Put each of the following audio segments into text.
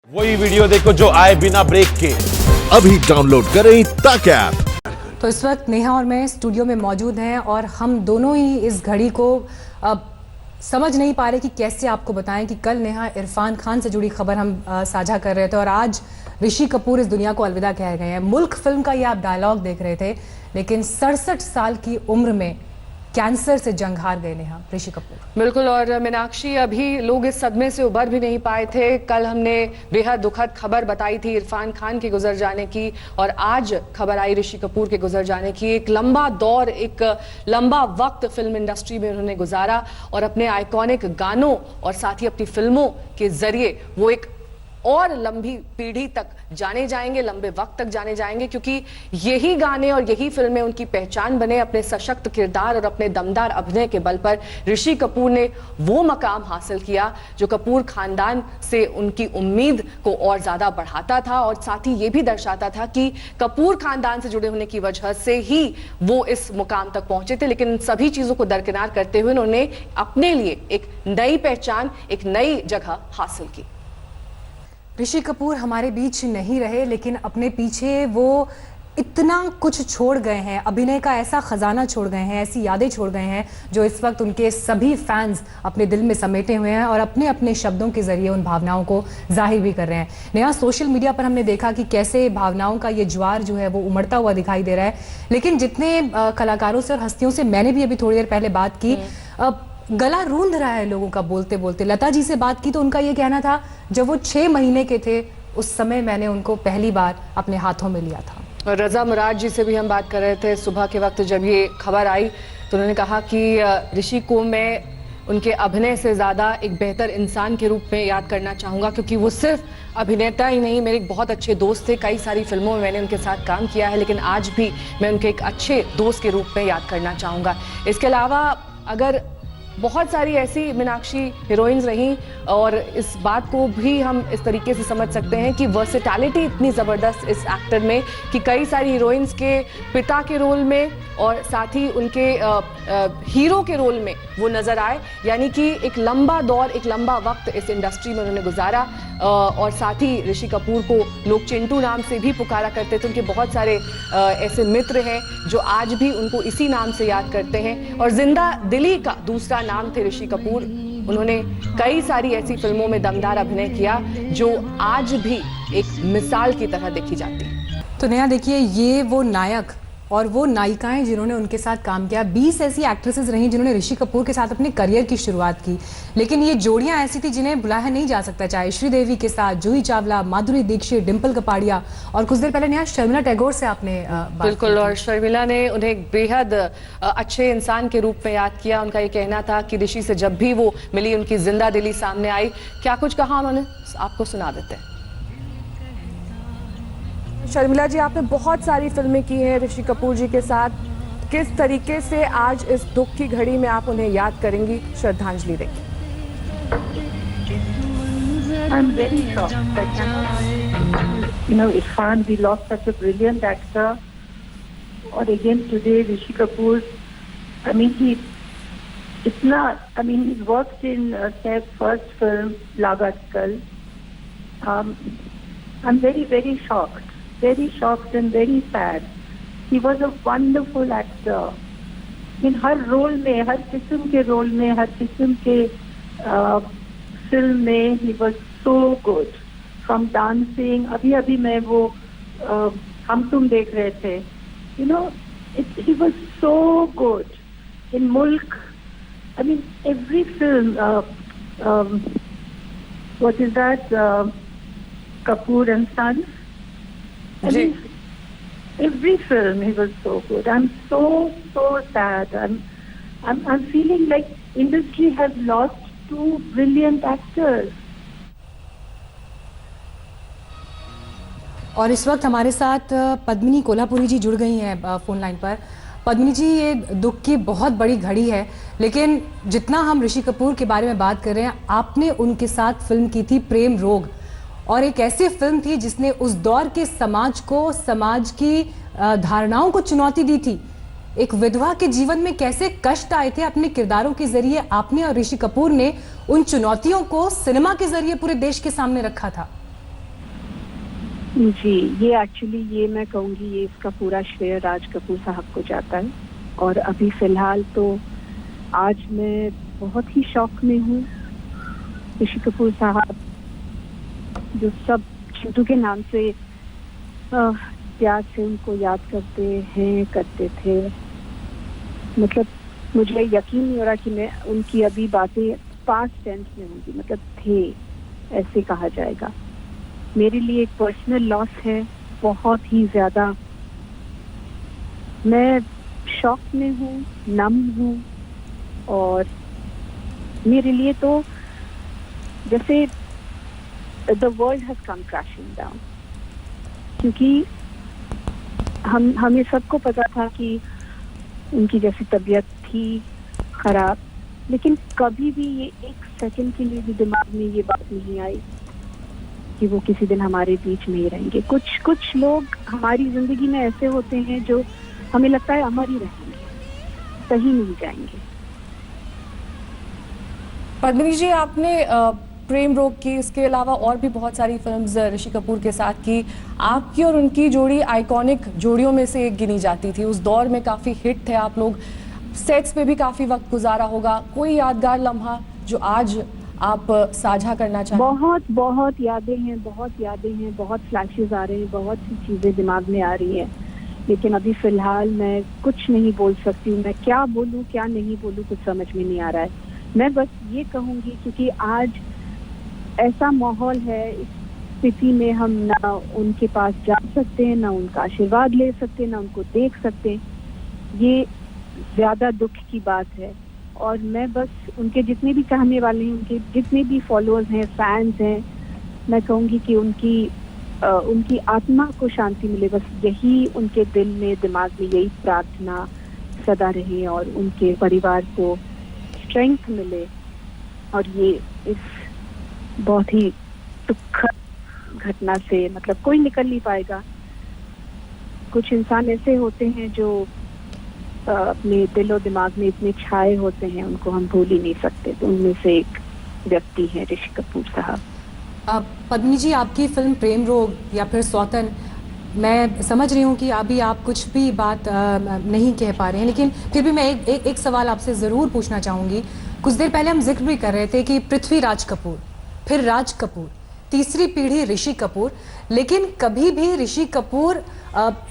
वही वीडियो देखो जो आए बिना ब्रेक के। अभी डाउनलोड करें तक ऐप। तो इस वक्त नेहा और मैं स्टूडियो में मौजूद हैं और हम दोनों ही इस घड़ी को समझ नहीं पा रहे कि कैसे आपको बताएं कि कल नेहा इरफान खान से जुड़ी खबर हम साझा कर रहे थे और आज ऋषि कपूर इस दुनिया को अलविदा कह गए हैं। मुल्क फिल्म का ये आप डायलॉग देख रहे थे, लेकिन 67 साल की उम्र में कैंसर से जंग हार गए नेहा ऋषि कपूर। बिल्कुल। और मीनाक्षी, अभी लोग इस सदमे से उबर भी नहीं पाए थे। कल हमने बेहद दुखद खबर बताई थी इरफान खान के गुजर जाने की, और आज खबर आई ऋषि कपूर के गुजर जाने की। एक लंबा दौर, एक लंबा वक्त फिल्म इंडस्ट्री में उन्होंने गुजारा और अपने आइकॉनिक गानों और साथ ही अपनी फिल्मों के जरिए वो एक और लंबी पीढ़ी तक जाने जाएंगे, लंबे वक्त तक जाने जाएंगे, क्योंकि यही गाने और यही फिल्में उनकी पहचान बने। अपने सशक्त किरदार और अपने दमदार अभिनय के बल पर ऋषि कपूर ने वो मकाम हासिल किया जो कपूर खानदान से उनकी उम्मीद को और ज्यादा बढ़ाता था और साथ ही ये भी दर्शाता था कि कपूर खानदान से जुड़े होने की वजह से ही वो इस मुकाम तक पहुंचे थे। लेकिन सभी चीजों को दरकिनार करते हुए उन्होंने अपने लिए एक नई पहचान, एक नई जगह हासिल की। ऋषि कपूर हमारे बीच नहीं रहे, लेकिन अपने पीछे वो इतना कुछ छोड़ गए हैं। अभिनय का ऐसा खजाना छोड़ गए हैं, ऐसी यादें छोड़ गए हैं जो इस वक्त उनके सभी फैंस अपने दिल में समेटे हुए हैं और अपने अपने शब्दों के जरिए उन भावनाओं को जाहिर भी कर रहे हैं। नया सोशल मीडिया पर हमने देखा कि कैसे भावनाओं का ये ज्वार जो है वो उमड़ता हुआ दिखाई दे रहा है। लेकिन जितने कलाकारों से और हस्तियों से मैंने भी अभी थोड़ी देर पहले बात की, गला रूंध रहा है लोगों का बोलते बोलते। लता जी से बात की तो उनका ये कहना था, जब वो 6 महीने के थे उस समय मैंने उनको पहली बार अपने हाथों में लिया था। और रजा मुराद जी से भी हम बात कर रहे थे सुबह के वक्त जब ये खबर आई, तो उन्होंने कहा कि ऋषि को मैं उनके अभिनय से ज़्यादा एक बेहतर इंसान के रूप में याद करना चाहूँगा, क्योंकि वो सिर्फ अभिनेता ही नहीं, मेरे एक बहुत अच्छे दोस्त थे। कई सारी फिल्मों में मैंने उनके साथ काम किया है, लेकिन आज भी मैं उनके एक अच्छे दोस्त के रूप में याद करना चाहूँगा। इसके अलावा अगर बहुत सारी ऐसी मीनाक्षी हीरोइंस रहीं, और इस बात को भी हम इस तरीके से समझ सकते हैं कि वर्सेटैलिटी इतनी ज़बरदस्त इस एक्टर में कि कई सारी हीरोइंस के पिता के रोल में और साथ ही उनके हीरो के रोल में वो नज़र आए। यानी कि एक लंबा दौर, एक लंबा वक्त इस इंडस्ट्री में उन्होंने गुजारा। और साथ ही ऋषि कपूर को लोग चिंटू नाम से भी पुकारा करते थे। उनके बहुत सारे ऐसे मित्र हैं जो आज भी उनको इसी नाम से याद करते हैं। और जिंदा दिली का दूसरा नाम थे ऋषि कपूर। उन्होंने कई सारी ऐसी फिल्मों में दमदार अभिनय किया जो आज भी एक मिसाल की तरह देखी जाती है। तो नया देखिए, ये वो नायक और वो नायिकाएं जिन्होंने उनके साथ काम किया। 20 ऐसी एक्ट्रेसेस रहीं जिन्होंने ऋषि कपूर के साथ अपने करियर की शुरुआत की, लेकिन ये जोड़ियां ऐसी थी जिन्हें भुलाया नहीं जा सकता। चाहे श्रीदेवी के साथ जूही चावला, माधुरी दीक्षित, डिम्पल कपाड़िया, और कुछ देर पहले नया शर्मिला टैगोर से आपने बात बिल्कुल। और शर्मिला ने उन्हें एक बेहद अच्छे इंसान के रूप में याद किया। उनका ये कहना था कि ऋषि से जब भी वो मिली उनकी जिंदा दिली सामने आई। क्या कुछ कहा उन्होंने, आपको सुना देते हैं। शर्मिला जी, आपने बहुत सारी फिल्में की हैं ऋषि कपूर जी के साथ, किस तरीके से आज इस दुख की घड़ी में आप उन्हें याद करेंगी, श्रद्धांजलि देंगी? I'm very shocked that Irfan, we lost such a brilliant actor. Or again today, Rishi Kapoor. I mean, he's worked in Saif's first film, Lagatkal. I'm very, very shocked. Very shocked and very sad. He was a wonderful actor. In हर role में, हर किस्म के role में, हर किस्म के film में he was so good. From dancing, अभी मैं वो हम तुम देख रहे थे. He was so good. In Mulk, I mean every film. What is that? Kapoor and Sons. I mean, every film he was so good. I'm so sad. I'm feeling like industry has lost 2 brilliant actors. और इस वक्त हमारे साथ पद्मिनी कोल्हापुरी जी जुड़ गई हैं phone line पर। पद्मिनी जी, ये दुख की बहुत बड़ी घड़ी है, लेकिन जितना हम ऋषि कपूर के बारे में बात कर रहे हैं, आपने उनके साथ फिल्म की थी प्रेम रोग, और एक ऐसी फिल्म थी जिसने उस दौर के समाज को, समाज की धारणाओं को चुनौती दी थी। एक विधवा के जीवन में कैसे कष्ट आए थे, अपने किरदारों के जरिए आपने और ऋषि कपूर ने उन चुनौतियों को सिनेमा के जरिए पूरे देश के सामने रखा था। जी, ये एक्चुअली ये मैं कहूँगी ये इसका पूरा श्रेय राज कपूर साहब को जाता है। और अभी फ़िलहाल तो आज मैं बहुत ही शौक में हूँ। ऋषि कपूर साहब जो सब चिंटू के नाम से प्यार से उनको याद करते हैं, करते थे, मतलब मुझे यकीन नहीं हो रहा कि मैं उनकी अभी बातें पास्ट टेंस में होंगी, मतलब थे ऐसे कहा जाएगा। मेरे लिए एक पर्सनल लॉस है, बहुत ही ज्यादा। मैं शॉक में हूँ, नम हूँ, और मेरे लिए तो जैसे the world has come crashing down, क्योंकि हमें सबको पता था कि उनकी जैसी तबीयत थी खराब, लेकिन कभी भी ये एक सेकंड के लिए भी दिमाग में ये बात नहीं आई कि वो किसी दिन हमारे बीच में ही रहेंगे। कुछ लोग हमारी जिंदगी में ऐसे होते हैं जो हमें लगता है अमर ही रहेंगे, कहीं नहीं जाएंगे। पद्मिनी जी, आपने प्रेम रोग की, इसके अलावा और भी बहुत सारी फिल्म्स ऋषि कपूर के साथ की। आपकी और उनकी जोड़ी आइकॉनिक जोड़ियों में से एक गिनी जाती थी। उस दौर में काफ़ी हिट थे आप लोग, सेट्स पे भी काफ़ी वक्त गुजारा होगा। कोई यादगार लम्हा जो आज आप साझा करना चाहें? बहुत यादें हैं, बहुत फ्लैशेस आ रहे हैं, बहुत सी चीज़ें दिमाग में आ रही हैं, लेकिन अभी फ़िलहाल मैं कुछ नहीं बोल सकती हूँ। मैं क्या बोलूँ क्या नहीं बोलूँ कुछ समझ में नहीं आ रहा है। मैं बस ये कहूँगी क्योंकि आज ऐसा माहौल है, इस स्थिति में हम ना उनके पास जा सकते हैं, ना उनका आशीर्वाद ले सकते हैं, ना उनको देख सकते हैं। ये ज़्यादा दुख की बात है। और मैं बस उनके जितने भी चाहने वाले हैं, उनके जितने भी फॉलोअर्स हैं, फैंस हैं, मैं कहूँगी कि उनकी आत्मा को शांति मिले। बस यही उनके दिल में, दिमाग में यही प्रार्थना सदा रहे, और उनके परिवार को स्ट्रेंथ मिले। और ये इस बहुत ही दुखद घटना से मतलब कोई निकल नहीं पाएगा। कुछ इंसान ऐसे होते हैं जो अपने दिलो दिमाग में इतने छाए होते हैं, उनको हम भूल ही नहीं सकते। तो उनमें से एक व्यक्ति है ऋषि कपूर साहब। पद्मिनी जी, आपकी फिल्म प्रेम रोग या फिर सौतन, मैं समझ रही हूँ कि अभी आप कुछ भी बात नहीं कह पा रहे हैं, लेकिन फिर भी मैं एक सवाल आपसे ज़रूर पूछना चाहूँगी। कुछ देर पहले हम जिक्र भी कर रहे थे कि पृथ्वीराज कपूर, फिर राज कपूर, तीसरी पीढ़ी ऋषि कपूर, लेकिन कभी भी ऋषि कपूर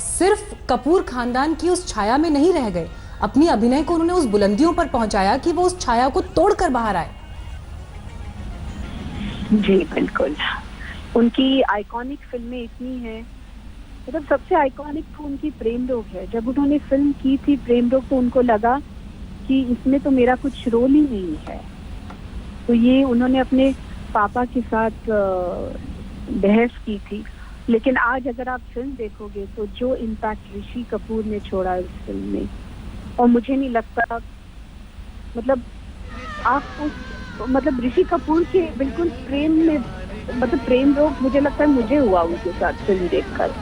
सिर्फ कपूर खानदान की उस छाया में नहीं रह गए। अपनी अभिनय को उन्होंने उस बुलंदियों पर पहुंचाया कि वो उस छाया को तोड़कर बाहर आए। जी बिल्कुल, उनकी आइकॉनिक फिल्में इतनी हैं, मतलब सबसे आइकॉनिक तो उनकी प्रेम रोग है। जब उन्होंने फिल्म की थी प्रेम रोग, तो उनको लगा कि इसमें तो मेरा कुछ रोल ही नहीं है। तो ये उन्होंने अपने पापा के साथ बहस की थी। लेकिन आज अगर आप फिल्म देखोगे तो जो इम्पैक्ट ऋषि कपूर ने छोड़ा इस फिल्म में, और मुझे नहीं लगता, मतलब आप उस मतलब ऋषि कपूर के बिल्कुल प्रेम में, मतलब प्रेम रोग मुझे लगता है मुझे हुआ उनके साथ फिल्म देखकर,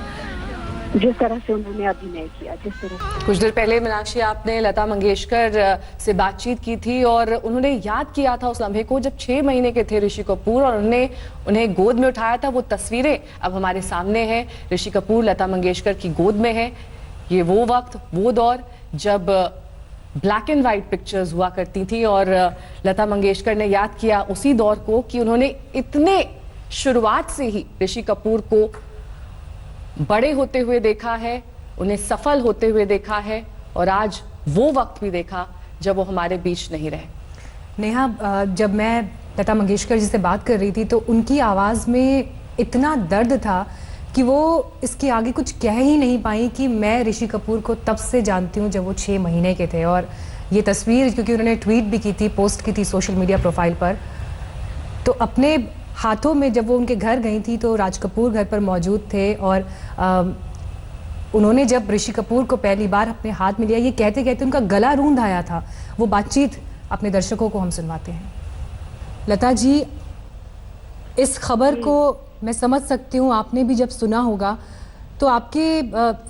जिस तरह से उन्होंने अभिनय किया। जिस तरह कुछ देर पहले मीनाक्षी, आपने लता मंगेशकर से बातचीत की थी और उन्होंने याद किया था उस लम्हे को जब 6 महीने के थे ऋषि कपूर और उन्हें गोद में उठाया था। वो तस्वीरें अब हमारे सामने हैं। ऋषि कपूर लता मंगेशकर की गोद में है। ये वो वक्त, वो दौर जब ब्लैक एंड वाइट पिक्चर्स हुआ करती थी, और लता मंगेशकर ने याद किया उसी दौर को कि उन्होंने इतने शुरुआत से ही ऋषि कपूर को बड़े होते हुए देखा है, उन्हें सफल होते हुए देखा है, और आज वो वक्त भी देखा जब वो हमारे बीच नहीं रहे। नेहा, जब मैं लता मंगेशकर जी से बात कर रही थी तो उनकी आवाज़ में इतना दर्द था कि वो इसके आगे कुछ कह ही नहीं पाई कि मैं ऋषि कपूर को तब से जानती हूँ जब वो 6 महीने के थे। और ये तस्वीर, क्योंकि उन्होंने ट्वीट भी की थी, पोस्ट की थी सोशल मीडिया प्रोफाइल पर, तो अपने हाथों में जब वो उनके घर गई थी तो राज कपूर घर पर मौजूद थे, और उन्होंने जब ऋषि कपूर को पहली बार अपने हाथ में लिया, ये कहते कहते उनका गला रूंध आया था। वो बातचीत अपने दर्शकों को हम सुनवाते हैं। लता जी, इस खबर को मैं समझ सकती हूँ, आपने भी जब सुना होगा तो आपके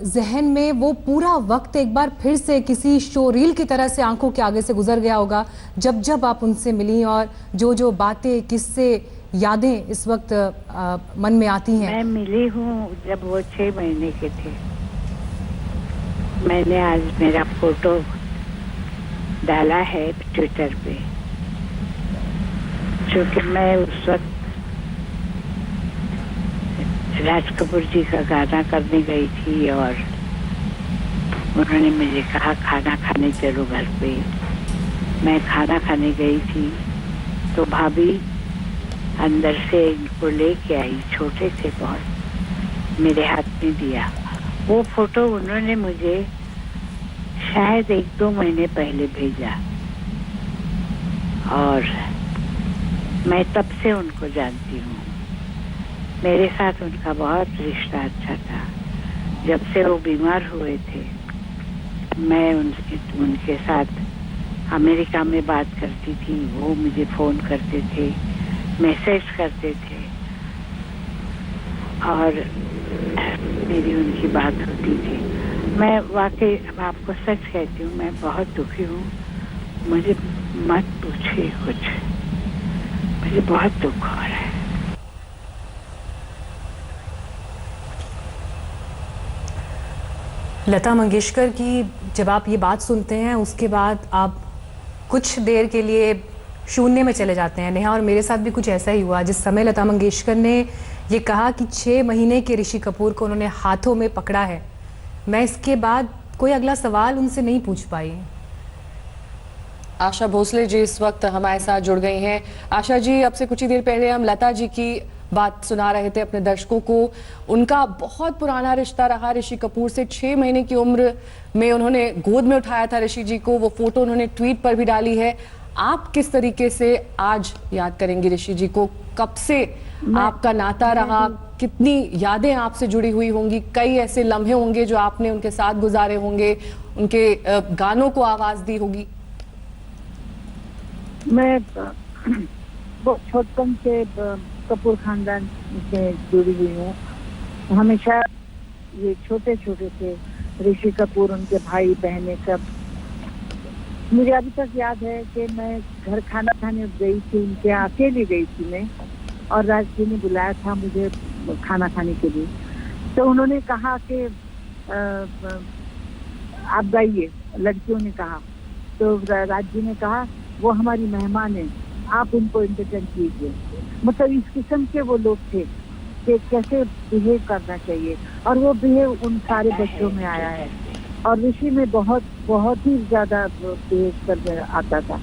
जहन में वो पूरा वक्त एक बार फिर से किसी शोरील की तरह से आंखों के आगे से गुजर गया होगा, जब जब आप उनसे मिली और जो जो बातें, किस्से यादें इस वक्त मन में आती हैं? मैं मिली हूँ जब वो 6 महीने के थे। मैंने आज मेरा फोटो डाला है ट्विटर पे, क्योंकि मैं उस वक्त राज कपूर जी का गाना करने गई थी और उन्होंने मुझे कहा खाना खाने चलो घर पे। मैं खाना खाने गई थी तो भाभी अंदर से इनको लेके आई, छोटे थे बहुत, मेरे हाथ में दिया। वो फोटो उन्होंने मुझे शायद 1-2 महीने पहले भेजा और मैं तब से उनको जानती हूँ। मेरे साथ उनका बहुत रिश्ता अच्छा था। जब से वो बीमार हुए थे मैं उनके साथ अमेरिका में बात करती थी, वो मुझे फोन करते थे, मैसेज करते थे और मेरी उनकी बात होती थी। मैं वाकई आपको सच कहती हूँ, मैं बहुत दुखी हूँ। मुझे मत पूछिए कुछ, मुझे बहुत दुख हो रहा है। लता मंगेशकर की जब आप ये बात सुनते हैं उसके बाद आप कुछ देर के लिए शून्य में चले जाते हैं। नेहा और मेरे साथ भी कुछ ऐसा ही हुआ। जिस समय लता मंगेशकर ने ये कहा कि 6 महीने के ऋषि कपूर को उन्होंने हाथों में पकड़ा है, मैं इसके बाद कोई अगला सवाल उनसे नहीं पूछ पाई। आशा भोसले जी इस वक्त हमारे साथ जुड़ गई हैं। आशा जी, अब से कुछ ही देर पहले हम लता जी की बात सुना रहे थे अपने दर्शकों को। उनका बहुत पुराना रिश्ता रहा ऋषि कपूर से। 6 महीने की उम्र में उन्होंने गोद में उठाया था ऋषि जी को। वो फोटो उन्होंने ट्वीट पर भी डाली है। आप किस तरीके से आज याद करेंगे ऋषि जी को? कब से आपका नाता रहा? कितनी यादें आपसे जुड़ी हुई होंगी? कई ऐसे लम्हे होंगे जो आपने उनके साथ गुजारे होंगे, उनके गानों को आवाज दी होगी। मैं बहुत छोटपन से कपूर खानदान से जुड़ी हुई हूँ। हमेशा ये छोटे छोटे थे ऋषि कपूर, उनके भाई बहनें सब। मुझे अभी तक याद है कि मैं घर खाना खाने गई थी, उनके यहाँ अकेली गई थी मैं, और राज जी ने बुलाया था मुझे खाना खाने के लिए। तो उन्होंने कहा कि आप गाइए, लड़कियों ने कहा। तो राज जी ने कहा वो हमारी मेहमान है, आप उनको एंटरटेन कीजिए। मतलब इस किस्म के वो लोग थे कि कैसे बिहेव करना चाहिए, और वो बिहेव उन सारे बच्चों में आया है। और ऋषि में बहुत ही ज्यादा बिहेव करने आता था,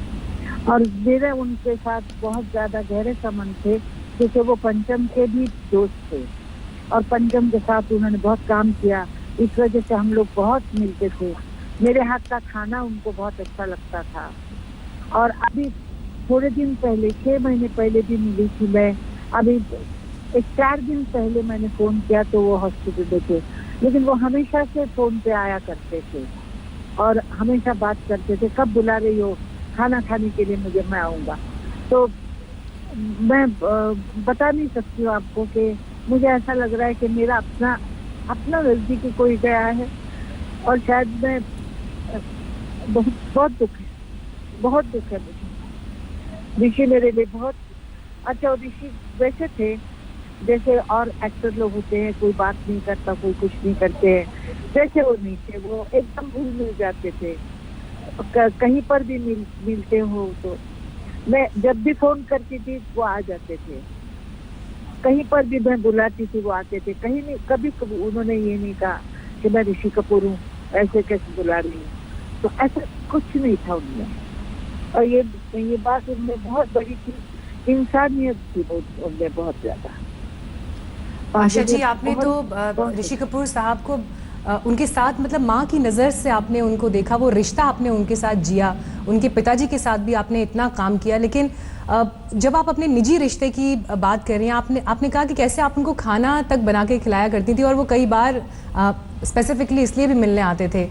और मेरे उनके साथ बहुत ज्यादा गहरे संबंध थे, क्योंकि वो पंचम के भी दोस्त थे और पंचम के साथ उन्होंने बहुत काम किया। इस वजह से हम लोग बहुत मिलते थे। मेरे हाथ का खाना उनको बहुत अच्छा लगता था। और अभी थोड़े दिन पहले, 6 महीने पहले भी मिली थी मैं। अभी 4 दिन पहले मैंने फोन किया तो वो हॉस्पिटल में थे, लेकिन वो हमेशा से फोन पे आया करते थे और हमेशा बात करते थे, कब बुला रही हो खाना खाने के लिए मुझे, मैं आऊँगा। तो मैं बता नहीं सकती हूँ आपको कि मुझे ऐसा लग रहा है कि मेरा अपना नजदीकी कोई गया है, और शायद मैं बहुत दुख है मुझे। ऋषि मेरे लिए बहुत अच्छा, ऋषि वैसे थे जैसे और एक्टर लोग होते हैं, कोई बात नहीं करता, कोई कुछ नहीं करते हैं, वैसे वो नहीं थे। वो एकदम घुल मिल जाते थे। कहीं पर भी मिलते हो तो मैं जब भी फोन करती थी वो आ जाते थे। कहीं पर भी मैं बुलाती थी वो आते थे। कहीं नहीं, कभी उन्होंने ये नहीं कहा कि मैं ऋषि कपूर हूँ, ऐसे कैसे बुला रही हूँ। तो ऐसा कुछ नहीं था उनमें, और ये बात उनमें बहुत बड़ी थी, इंसानियत थी उनमें बहुत ज्यादा। आशा जी, आपने तो ऋषि कपूर साहब को उनके साथ मतलब माँ की नज़र से आपने उनको देखा, वो रिश्ता आपने उनके साथ जिया, उनके पिताजी के साथ भी आपने इतना काम किया। लेकिन जब आप अपने निजी रिश्ते की बात कर रही हैं, आपने कहा कि कैसे आप उनको खाना तक बना के खिलाया करती थी, और वो कई बार स्पेसिफिकली इसलिए भी मिलने आते थे।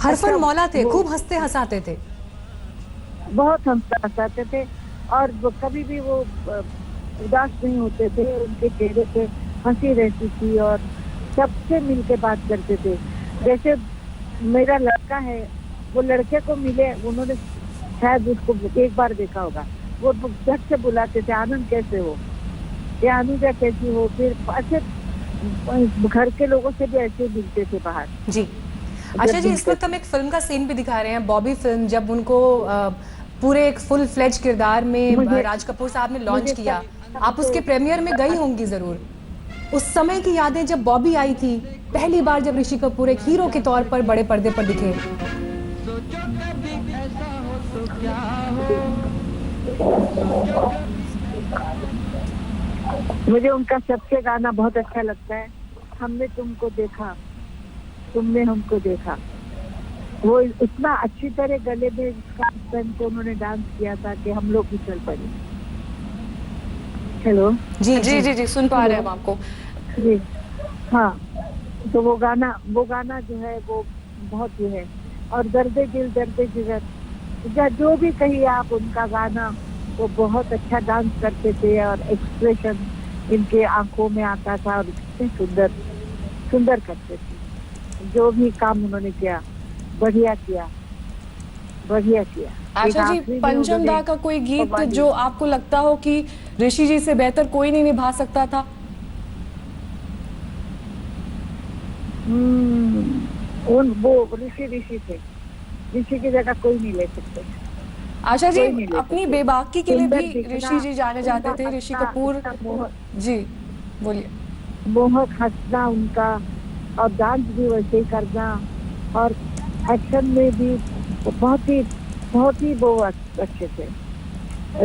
हरफन मौला थे, खूब हंसते हंसाते थे, बहुत हंसाते थे, और कभी भी वो उदास नहीं होते थे। उनके चेहरे पे हंसी रहती थी और सबसे मिलके बात करते थे। जैसे मेरा लड़का है, वो लड़के को मिले, उन्होंने शायद उसको एक बार देखा होगा, वो झट से बुलाते थे, आनंद कैसे हो, कि अनुजा कैसी हो, फिर अच्छे घर के लोगों से भी ऐसे मिलते थे बाहर। जी आशा जी, इस वक्त हम एक फिल्म का सीन भी दिखा रहे हैं, बॉबी फिल्म, जब उनको पूरे एक फुल फ्लेज किरदार में राज कपूर साहब ने लॉन्च किया। आप उसके प्रीमियर में गई होंगी जरूर। उस समय की यादें, जब बॉबी आई थी पहली बार, जब ऋषि कपूर एक हीरो के तौर पर बड़े पर्दे पर दिखे। मुझे उनका सबसे गाना बहुत अच्छा लगता है, हमने तुमको देखा, तुमने हमको देखा। वो इतना अच्छी तरह गले में स्कार्फ पहन के उन्होंने डांस किया था कि हम लोग भी चल पड़े। हेलो जी जी जी जी, सुन पा रहे हैं हम आपको। जी हाँ, तो वो गाना जो है वो बहुत ही है। और दर्दे दिल दर्दे जिगर, जो भी कहिए आप, उनका गाना वो बहुत अच्छा डांस करते थे और एक्सप्रेशन इनके आंखों में आता था और इतने सुंदर सुंदर करते थे। जो भी काम उन्होंने किया बढ़िया किया, बढ़िया किया। आशा जी, पंचम दा का कोई गीत जो आपको लगता हो कि ऋषि जी से बेहतर कोई नहीं निभा सकता था? वो ऋषि थे, ऋषि की जगह कोई नहीं ले सकते। आशा जी, अपनी बेबाकी के लिए भी ऋषि जी जाने जाते थे, ऋषि कपूर जी। बोलिए। मोहक हंसना उनका, और डांस भी वैसे ही करना, और एक्शन में भी बहुत ही वो अच्छे थे।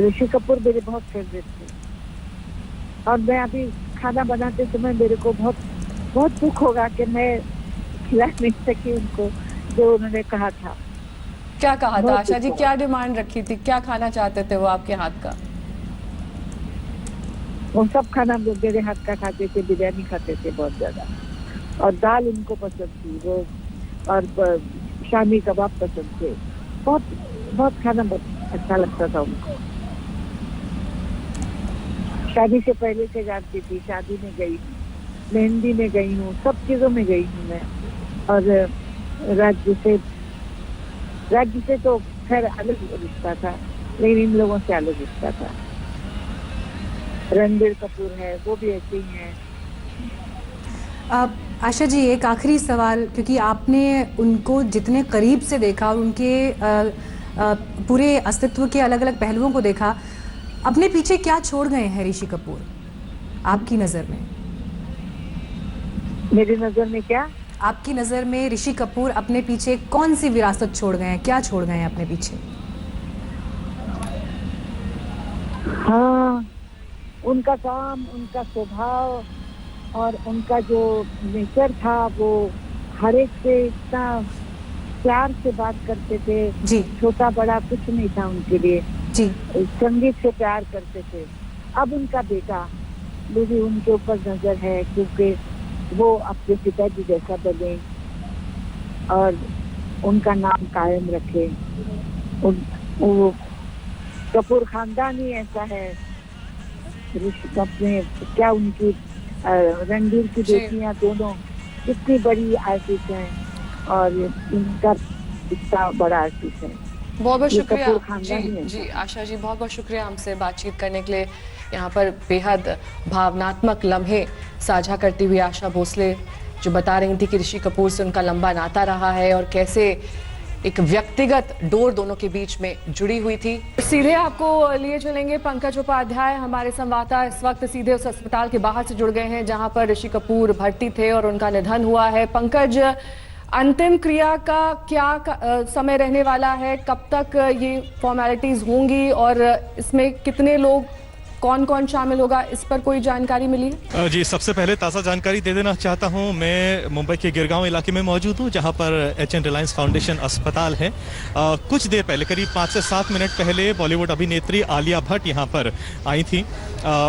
ऋषि कपूर मेरे बहुत फेवरेट थे। और मैं अभी खाना बनाते समय मेरे को बहुत दुख होगा कि मैं खिला नहीं सकी उनको जो उन्होंने कहा था। क्या कहा था आशा जी? क्या डिमांड रखी थी? क्या खाना चाहते थे वो आपके हाथ का? वो सब खाना मेरे हाथ का खाते थे, बिरयानी खाते थे बहुत ज्यादा, और दाल उनको पसंद थी वो, और शामी कबाब पसंद थे। बहुत खाना बहुत अच्छा लगता था उनको। शादी से पहले से जानती थी, शादी में गई हूँ, मेहंदी में गई हूँ, सब चीजों में गई हूँ मैं। और राज्य से तो खैर अलग रिश्ता था, लेकिन इन लोगों से अलग रिश्ता था। रणबीर कपूर है, वो भी ऐसे ही हैं। आशा जी, एक आखिरी सवाल, क्योंकि आपने उनको जितने करीब से देखा और उनके पूरे अस्तित्व के अलग अलग पहलुओं को देखा, अपने पीछे क्या छोड़ गए हैं ऋषि कपूर आपकी नज़र में? मेरी नज़र में क्या? आपकी नज़र में ऋषि कपूर अपने पीछे कौन सी विरासत छोड़ गए हैं, क्या छोड़ गए हैं अपने पीछे? हाँ, उनका काम, उनका स्वभाव और उनका जो नेचर था, वो हर एक से इतना प्यार से बात करते थे जी। छोटा बड़ा कुछ नहीं था उनके लिए जी। संगीत से प्यार करते थे। अब उनका बेटा भी उनके ऊपर नजर है, क्योंकि वो अपने पिताजी जैसा बने और उनका नाम कायम रखे। वो कपूर खानदान ही ऐसा है। ऋषि कपूर क्या, उनकी रणबीर की बेटियां दोनों कितनी बड़ी आर्टिस्ट हैं, और इनका इतना बड़ा आर्टिस्ट है। बहुत बहुत शुक्रिया जी आशा जी, बहुत बहुत शुक्रिया हमसे बातचीत करने के लिए। यहाँ पर बेहद भावनात्मक लम्हे साझा करती हुई आशा भोसले जो बता रही थी कि ऋषि कपूर से उनका लंबा नाता रहा है और कैसे एक व्यक्तिगत डोर दोनों के बीच में जुड़ी हुई थी। सीधे आपको लिए चलेंगे पंकज उपाध्याय, हमारे संवाददाता इस वक्त सीधे उस अस्पताल के बाहर से जुड़ गए हैं जहां पर ऋषि कपूर भर्ती थे और उनका निधन हुआ है। पंकज, अंतिम क्रिया का क्या समय रहने वाला है? कब तक ये फॉर्मेलिटीज होंगी और इसमें कितने लोग, कौन कौन शामिल होगा, इस पर कोई जानकारी मिली है? जी, सबसे पहले ताज़ा जानकारी दे देना चाहता हूं। मैं मुंबई के गिरगांव इलाके में मौजूद हूं, जहां पर HN रिलायंस फाउंडेशन अस्पताल है। कुछ देर पहले, करीब 5 से 7 मिनट पहले, बॉलीवुड अभिनेत्री आलिया भट्ट यहां पर आई थी।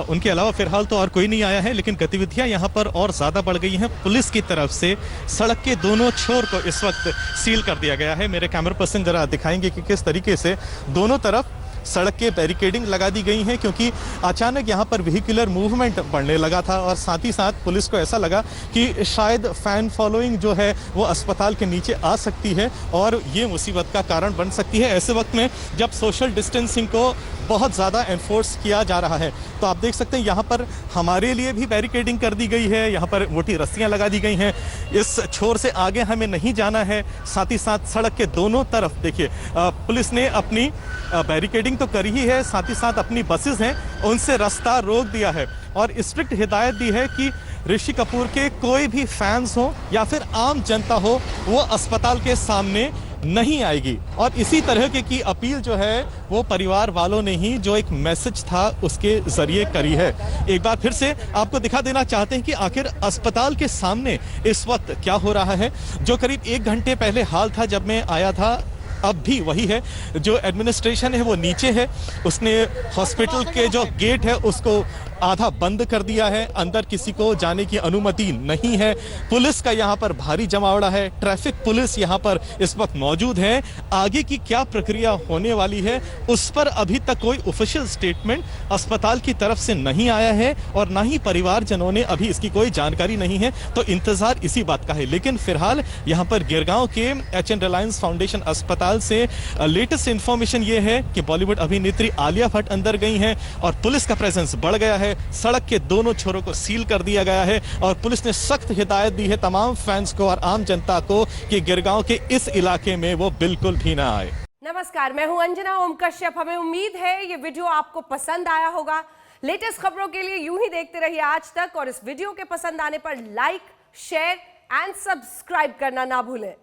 उनके अलावा फिलहाल तो और कोई नहीं आया है, लेकिन गतिविधियां यहां पर और ज़्यादा बढ़ गई हैं। पुलिस की तरफ से सड़क के दोनों छोर को इस वक्त सील कर दिया गया है। मेरे कैमरा पर्सन जरा दिखाएंगे कि किस तरीके से दोनों तरफ सड़क के बैरिकेडिंग लगा दी गई है, क्योंकि अचानक यहाँ पर व्हीकुलर मूवमेंट बढ़ने लगा था और साथ ही साथ पुलिस को ऐसा लगा कि शायद फैन फॉलोइंग जो है वो अस्पताल के नीचे आ सकती है और ये मुसीबत का कारण बन सकती है। ऐसे वक्त में जब सोशल डिस्टेंसिंग को बहुत ज़्यादा एनफोर्स किया जा रहा है। तो आप देख सकते हैं यहाँ पर हमारे लिए भी बैरिकेडिंग कर दी गई है, यहाँ पर मोटी रस्सियाँ लगा दी गई हैं। इस छोर से आगे हमें नहीं जाना है। साथ ही साथ सड़क के दोनों तरफ देखिए पुलिस ने अपनी बैरिकेडिंग तो करी ही है, साथ ही साथ अपनी बसेस हैं उनसे रास्ता रोक दिया है और स्ट्रिक्ट हिदायत दी है कि ऋषि कपूर के कोई भी फैंस हो या फिर आम जनता हो वो अस्पताल के सामने नहीं आएगी। और इसी तरह की अपील जो है वो परिवार वालों ने ही जो एक मैसेज था उसके जरिए करी है। एक बार फिर से आपको दिखा देना चाहते हैं कि आखिर अस्पताल के सामने इस वक्त क्या हो रहा है। जो करीब 1 घंटे पहले हाल था जब मैं आया था, अब भी वही है। जो एडमिनिस्ट्रेशन है वो नीचे है, उसने हॉस्पिटल के जो गेट है उसको आधा बंद कर दिया है, अंदर किसी को जाने की अनुमति नहीं है। पुलिस का यहाँ पर भारी जमावड़ा है, ट्रैफिक पुलिस यहाँ पर इस वक्त मौजूद है। आगे की क्या प्रक्रिया होने वाली है उस पर अभी तक कोई ऑफिशियल स्टेटमेंट अस्पताल की तरफ से नहीं आया है और ना ही परिवारजनों ने अभी इसकी कोई जानकारी नहीं है। तो इंतजार इसी बात का है। लेकिन फिलहाल यहाँ पर गिरगांव के एच एन रिलायंस फाउंडेशन अस्पताल से लेटेस्ट इंफॉर्मेशन ये है कि बॉलीवुड अभिनेत्री आलिया भट्ट अंदर गई हैं और पुलिस का प्रेजेंस बढ़ गया है। सड़क के दोनों छोरों को सील कर दिया गया है और पुलिस ने सख्त हिदायत दी है तमाम फैंस को और आम जनता को कि गिरगांव के इस इलाके में वो बिल्कुल भी ना आए। नमस्कार, मैं हूं अंजना ओम कश्यप। हमें उम्मीद है ये वीडियो आपको पसंद आया होगा। लेटेस्ट खबरों के लिए यूं ही देखते रहिए आज तक और इस वीडियो के पसंद आने पर लाइक, शेयर एंड सब्सक्राइब करना ना भूलें।